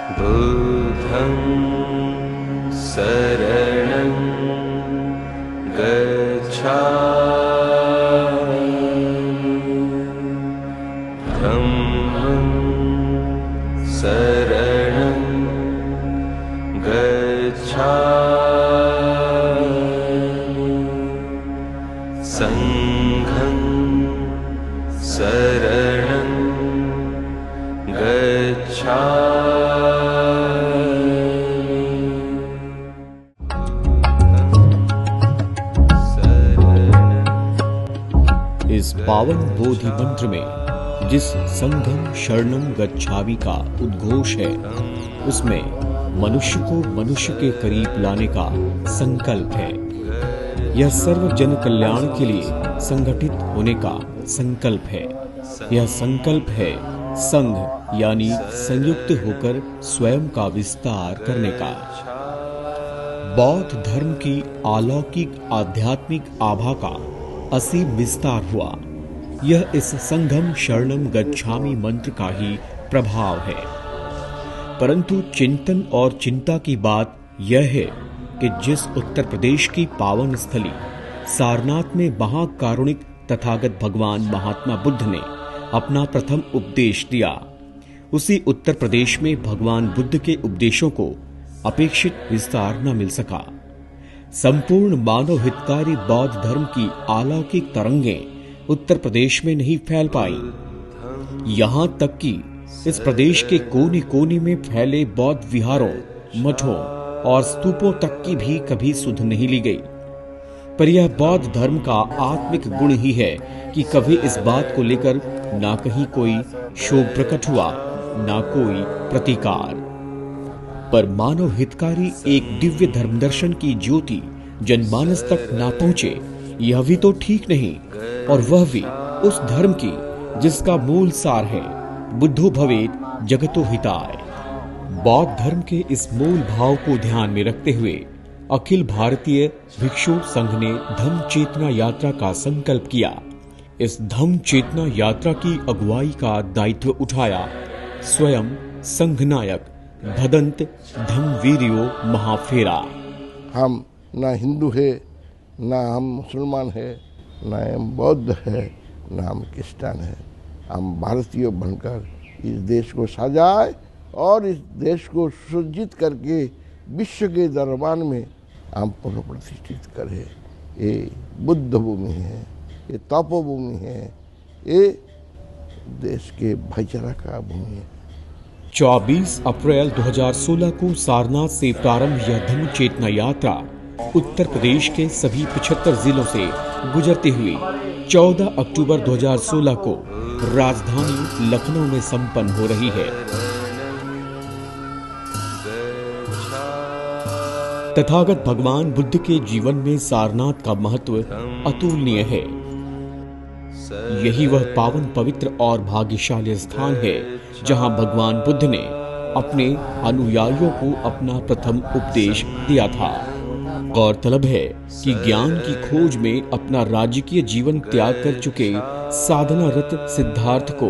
बुद्धं शरणं गच्छामि धम्मं शरणं गच्छामि संघं शरणं इस पावन बोधि मंत्र में जिस संघम शरणम गच्छामि का उद्घोष है, उसमें मनुष्य को मनुष्य के करीब लाने का संकल्प है। यह सर्व जन कल्याण के लिए संगठित होने का संकल्प है। यह संकल्प है संघ यानी संयुक्त होकर स्वयं का विस्तार करने का। बौद्ध धर्म की अलौकिक आध्यात्मिक आभा का असीम विस्तार हुआ। यह इस संघम शरणम गच्छामि मंत्र का ही प्रभाव है। परंतु चिंतन और चिंता की बात यह है कि जिस उत्तर प्रदेश की पावन स्थली सारनाथ में महाकारुणिक तथागत भगवान महात्मा बुद्ध ने अपना प्रथम उपदेश दिया, उसी उत्तर प्रदेश में भगवान बुद्ध के उपदेशों को अपेक्षित विस्तार न मिल सका। संपूर्ण मानव हितकारी बौद्ध धर्म की अलौकिक तरंगें उत्तर प्रदेश में नहीं फैल पाई। यहाँ तक कि इस प्रदेश के कोने कोने में फैले बौद्ध विहारों, मठों और स्तूपों तक की भी कभी सुध नहीं ली गई। पर यह बौद्ध धर्म का आत्मिक गुण ही है कि कभी इस बात को लेकर ना कहीं कोई शोक प्रकट हुआ, ना कोई प्रतिकार। पर मानव हितकारी एक दिव्य धर्म दर्शन की ज्योति जनमानस तक ना पहुंचे, यह भी तो ठीक नहीं। और वह भी उस धर्म की जिसका मूल सार है बुद्धो भवेत् जगतो हिताय। बौद्ध धर्म के इस मूल भाव को ध्यान में रखते हुए अखिल भारतीय भिक्षु संघ ने धम्म चेतना यात्रा का संकल्प किया। इस धम्म चेतना यात्रा की अगुवाई का दायित्व उठाया स्वयं संघ नायक भदंत धम्मवीरियो महाफेरा। हम न हिंदू है, न हम मुसलमान है, न हम बौद्ध है, न हम क्रिश्चियन है। हम भारतीय बनकर इस देश को सजाए और इस देश को सुसज्जित करके विश्व के दरबार में हम पुनः-प्रतिष्ठित करें। ये बुद्ध भूमि है, ये तपोभूमि है, ये देश के भाईचारा का भूमि है। 24 अप्रैल 2016 को सारनाथ से प्रारंभ यह धम्म चेतना यात्रा उत्तर प्रदेश के सभी 75 जिलों से गुजरती हुई 14 अक्टूबर 2016 को राजधानी लखनऊ में संपन्न हो रही है। तथागत भगवान बुद्ध के जीवन में सारनाथ का महत्व अतुलनीय है। यही वह पावन, पवित्र और भाग्यशाली स्थान है जहां भगवान बुद्ध ने अपने अनुयायियों को अपना प्रथम उपदेश दिया था। गौरतलब है कि ज्ञान की खोज में अपना राजकीय जीवन त्याग कर चुके साधनारत सिद्धार्थ को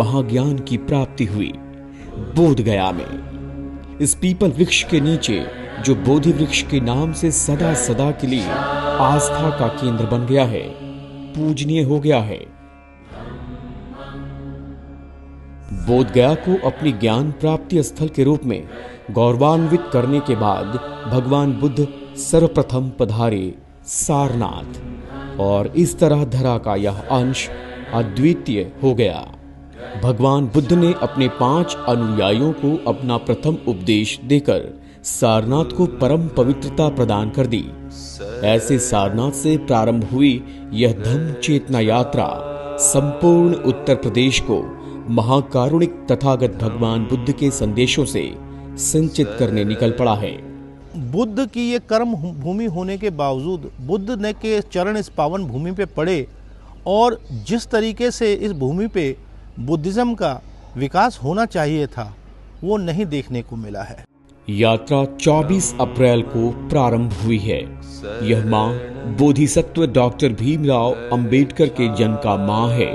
महाज्ञान की प्राप्ति हुई बोध गया में। इस पीपल वृक्ष के नीचे जो बोधि वृक्ष के नाम से सदा सदा के लिए आस्था का केंद्र बन गया है, पूजनीय हो गया है। बोध गया को अपनी ज्ञान प्राप्ति स्थल के रूप में गौरवान्वित करने के बाद भगवान बुद्ध सर्वप्रथम पधारे सारनाथ और इस तरह धरा का यह अंश अद्वितीय हो गया। भगवान बुद्ध ने अपने 5 अनुयायियों को अपना प्रथम उपदेश देकर सारनाथ को परम पवित्रता प्रदान कर दी। ऐसे सारनाथ से प्रारंभ हुई यह धम्म चेतना यात्रा संपूर्ण उत्तर प्रदेश को महाकारुणिक तथागत भगवान बुद्ध के संदेशों से संचित करने निकल पड़ा है। बुद्ध की ये कर्म भूमि होने के बावजूद बुद्ध ने के चरण इस पावन भूमि पे पड़े और जिस तरीके से इस भूमि पे बुद्धिज्म का विकास होना चाहिए था वो नहीं देखने को मिला है। यात्रा 24 अप्रैल को प्रारंभ हुई है। यह माँ बोधिसत्व डॉक्टर भीमराव अंबेडकर के जन्म का माँ है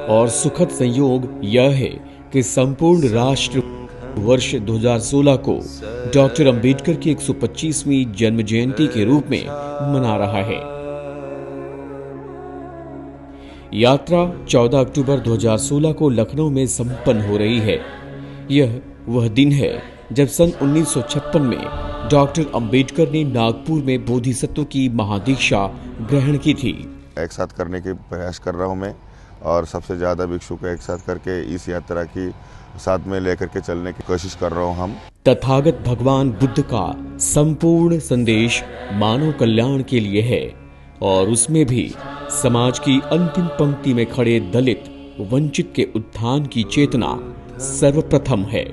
और सुखद संयोग यह है कि संपूर्ण राष्ट्र वर्ष 2016 को डॉक्टर अंबेडकर की 125वीं जन्म जयंती के रूप में मना रहा है। यात्रा 14 अक्टूबर 2016 को लखनऊ में संपन्न हो रही है। यह वह दिन है जब सन 1956 में डॉक्टर अंबेडकर ने नागपुर में बोधिसत्व की महादीक्षा ग्रहण की थी। एक साथ करने के प्रयास कर रहा हूं मैं, और सबसे ज़्यादा भिक्षु को एक साथ करके इस यात्रा की साथ में लेकर के चलने की कोशिश कर रहा हूं हम। तथागत भगवान बुद्ध का संपूर्ण संदेश मानव कल्याण के लिए है, और उसमें भी समाज की अंतिम पंक्ति में खड़े दलित वंचित के उत्थान की चेतना सर्वप्रथम है।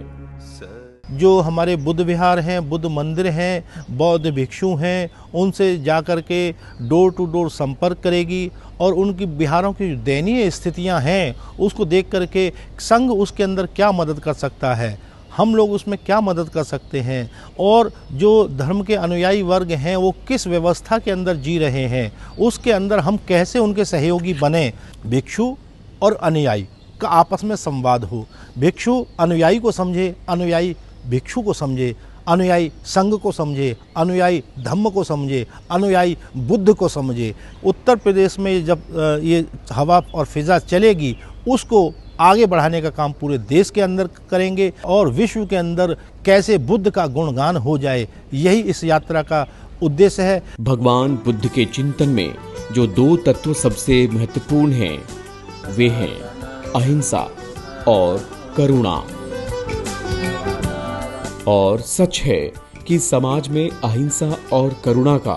जो हमारे बुद्ध विहार हैं, बुद्ध मंदिर हैं, बौद्ध भिक्षु हैं, उनसे जाकर के डोर टू डोर संपर्क करेगी और उनकी विहारों की दयनीय स्थितियां हैं उसको देख करके संघ उसके अंदर क्या मदद कर सकता है, हम लोग उसमें क्या मदद कर सकते हैं, और जो धर्म के अनुयायी वर्ग हैं वो किस व्यवस्था के अंदर जी रहे हैं, उसके अंदर हम कैसे उनके सहयोगी बने। भिक्षु और अनुयायी का आपस में संवाद हो, भिक्षु अनुयायी को समझे, अनुयायी भिक्षु को समझे, अनुयायी संघ को समझे, अनुयायी धम्म को समझे, अनुयायी बुद्ध को समझे। उत्तर प्रदेश में जब ये हवा और फिजा चलेगी उसको आगे बढ़ाने का काम पूरे देश के अंदर करेंगे, और विश्व के अंदर कैसे बुद्ध का गुणगान हो जाए, यही इस यात्रा का उद्देश्य है। भगवान बुद्ध के चिंतन में जो दो तत्व सबसे महत्वपूर्ण हैं वे हैं अहिंसा और करुणा। और सच है कि समाज में अहिंसा और करुणा का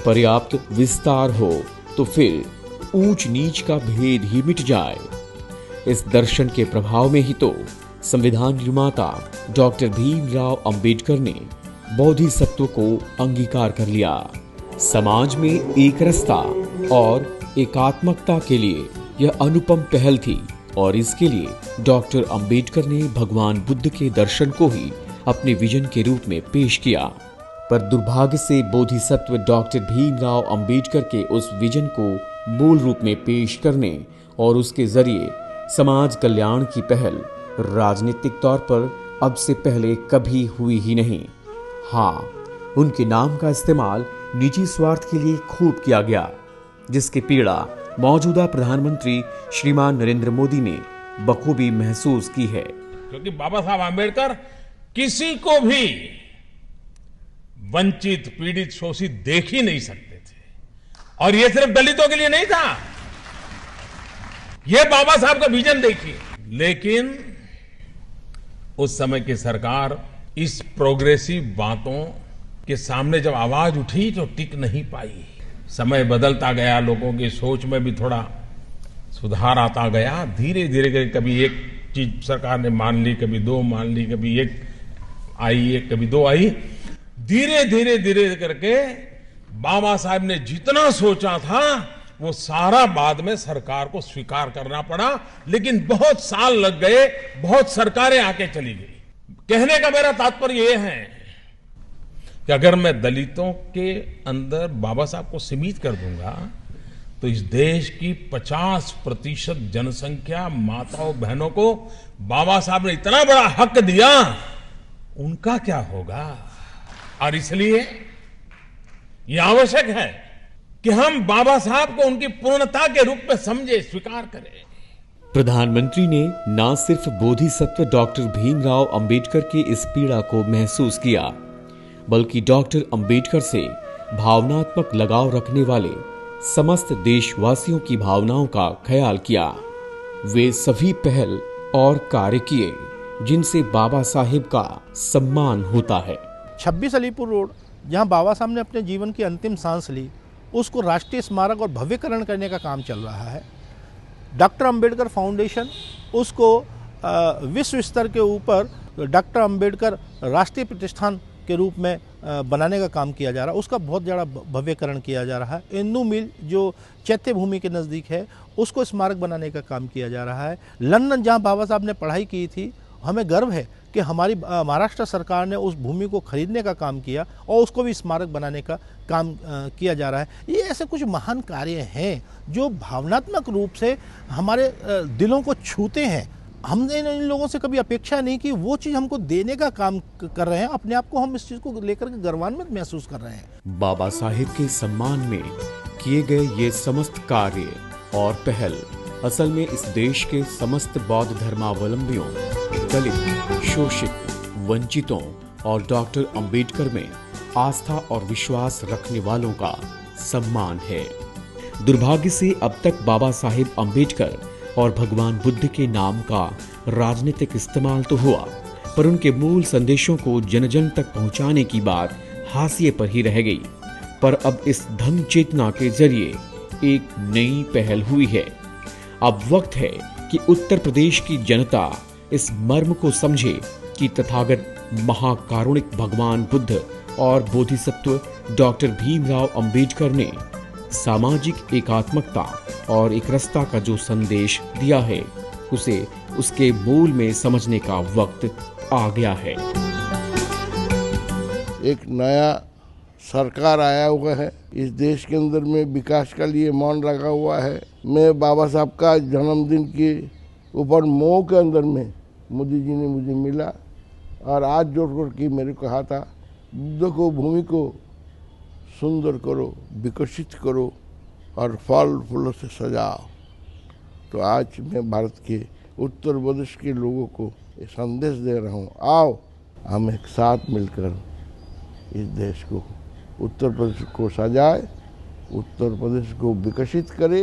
पर्याप्त विस्तार हो तो फिर ऊंच नीच का भेद ही मिट जाए। इस दर्शन के प्रभाव में ही तो संविधान निर्माता डॉक्टर भीमराव अंबेडकर ने बोधिसत्व को अंगीकार कर लिया। समाज में एक रस्ता और एकात्मकता के लिए यह अनुपम पहल थी, और इसके लिए डॉक्टर अंबेडकर ने भगवान बुद्ध के दर्शन को ही अपने विजन के रूप में पेश किया। पर दुर्भाग्य से बोधिसत्व डॉक्टर भीमराव अंबेडकर के उस विजन को मूल रूप में पेश करने और उसके जरिए समाज कल्याण की पहल राजनीतिक तौर पर अब से पहले कभी हुई ही नहीं। हाँ, उनके नाम का इस्तेमाल निजी स्वार्थ के लिए खूब किया गया, जिसकी पीड़ा मौजूदा प्रधानमंत्री श्रीमान नरेंद्र मोदी ने बखूबी महसूस की है। क्योंकि बाबा साहब आम्बेडकर किसी को भी वंचित, पीड़ित, शोषित देख ही नहीं सकते थे, और ये सिर्फ दलितों के लिए नहीं था, ये बाबा साहब का विजन देखिए। लेकिन उस समय की सरकार इस प्रोग्रेसिव बातों के सामने जब आवाज उठी तो टिक नहीं पाई। समय बदलता गया, लोगों की सोच में भी थोड़ा सुधार आता गया। धीरे धीरे कभी एक चीज सरकार ने मान ली, कभी दो मान ली, कभी एक आई, एक कभी दो आई। धीरे धीरे करके बाबा साहब ने जितना सोचा था वो सारा बाद में सरकार को स्वीकार करना पड़ा। लेकिन बहुत साल लग गए, बहुत सरकारें आके चली गई। कहने का मेरा तात्पर्य यह है कि अगर मैं दलितों के अंदर बाबा साहब को सीमित कर दूंगा तो इस देश की 50% जनसंख्या माताओं बहनों को बाबा साहब ने इतना बड़ा हक दिया, उनका क्या होगा। और इसलिए यह आवश्यक है कि हम बाबा साहब को उनकी पूर्णता के रूप में समझे, स्वीकार करें। प्रधानमंत्री ने न सिर्फ बोधिसत्व डॉक्टर भीमराव अंबेडकर की इस पीड़ा को महसूस किया, बल्कि डॉक्टर अंबेडकर से भावनात्मक लगाव रखने वाले समस्त देशवासियों की भावनाओं का ख्याल किया। वे सभी पहल और कार्य किए जिनसे बाबा साहेब का सम्मान होता है। 26 अलीपुर रोड, जहां बाबा साहब ने अपने जीवन की अंतिम सांस ली, उसको राष्ट्रीय स्मारक और भव्यकरण करने का काम चल रहा है। डॉक्टर अंबेडकर फाउंडेशन उसको विश्व स्तर के ऊपर डॉक्टर अंबेडकर राष्ट्रीय प्रतिष्ठान के रूप में बनाने का काम किया जा रहा है। उसका बहुत ज़्यादा भव्यकरण किया जा रहा है। इंदू मिल जो चैत्य भूमि के नज़दीक है, उसको स्मारक बनाने का काम किया जा रहा है। लंदन, जहां बाबा साहब ने पढ़ाई की थी, हमें गर्व है कि हमारी महाराष्ट्र सरकार ने उस भूमि को खरीदने का काम किया और उसको भी स्मारक बनाने का काम किया जा रहा है। ये ऐसे कुछ महान कार्य हैं जो भावनात्मक रूप से हमारे दिलों को छूते हैं। हमने इन लोगों से कभी अपेक्षा नहीं की, वो चीज़ हमको देने का काम कर रहे हैं। अपने आप को हम इस चीज़ को लेकर के गर्वान्वित महसूस कर रहे हैं। बाबा साहेब के सम्मान में किए गए ये समस्त कार्य और पहल असल में इस देश के समस्त बौद्ध धर्मावलंबियों, दलित, शोषित, वंचितों और डॉक्टर अंबेडकर में आस्था और विश्वास रखने वालों का सम्मान है। दुर्भाग्य से अब तक बाबा साहेब अंबेडकर और भगवान बुद्ध के नाम का राजनीतिक इस्तेमाल तो हुआ, पर उनके मूल संदेशों को जन जन तक पहुंचाने की बात हाशिए पर ही रह गई। पर अब इस धम्म चेतना के जरिए एक नई पहल हुई है। अब वक्त है कि उत्तर प्रदेश की जनता इस मर्म को समझे कि तथागत महाकारुणिक भगवान बुद्ध और बोधिसत्व डॉक्टर भीमराव अंबेडकर ने सामाजिक एकात्मकता और एकरसता का जो संदेश दिया है, उसे उसके मूल में समझने का वक्त आ गया है। एक नया सरकार आया हुआ है इस देश के अंदर में, विकास के लिए मौन रखा हुआ है। मैं बाबा साहब का जन्मदिन के ऊपर मोह के अंदर में मोदी जी ने मुझे मिला और आज जोड़ के मेरे को कहा था, बुद्ध को, भूमि को सुंदर करो, विकसित करो और फल फूलों से सजाओ। तो आज मैं भारत के उत्तर प्रदेश के लोगों को ये संदेश दे रहा हूँ, आओ हम एक साथ मिलकर इस देश को, उत्तर प्रदेश को सजाए, उत्तर प्रदेश को विकसित करे।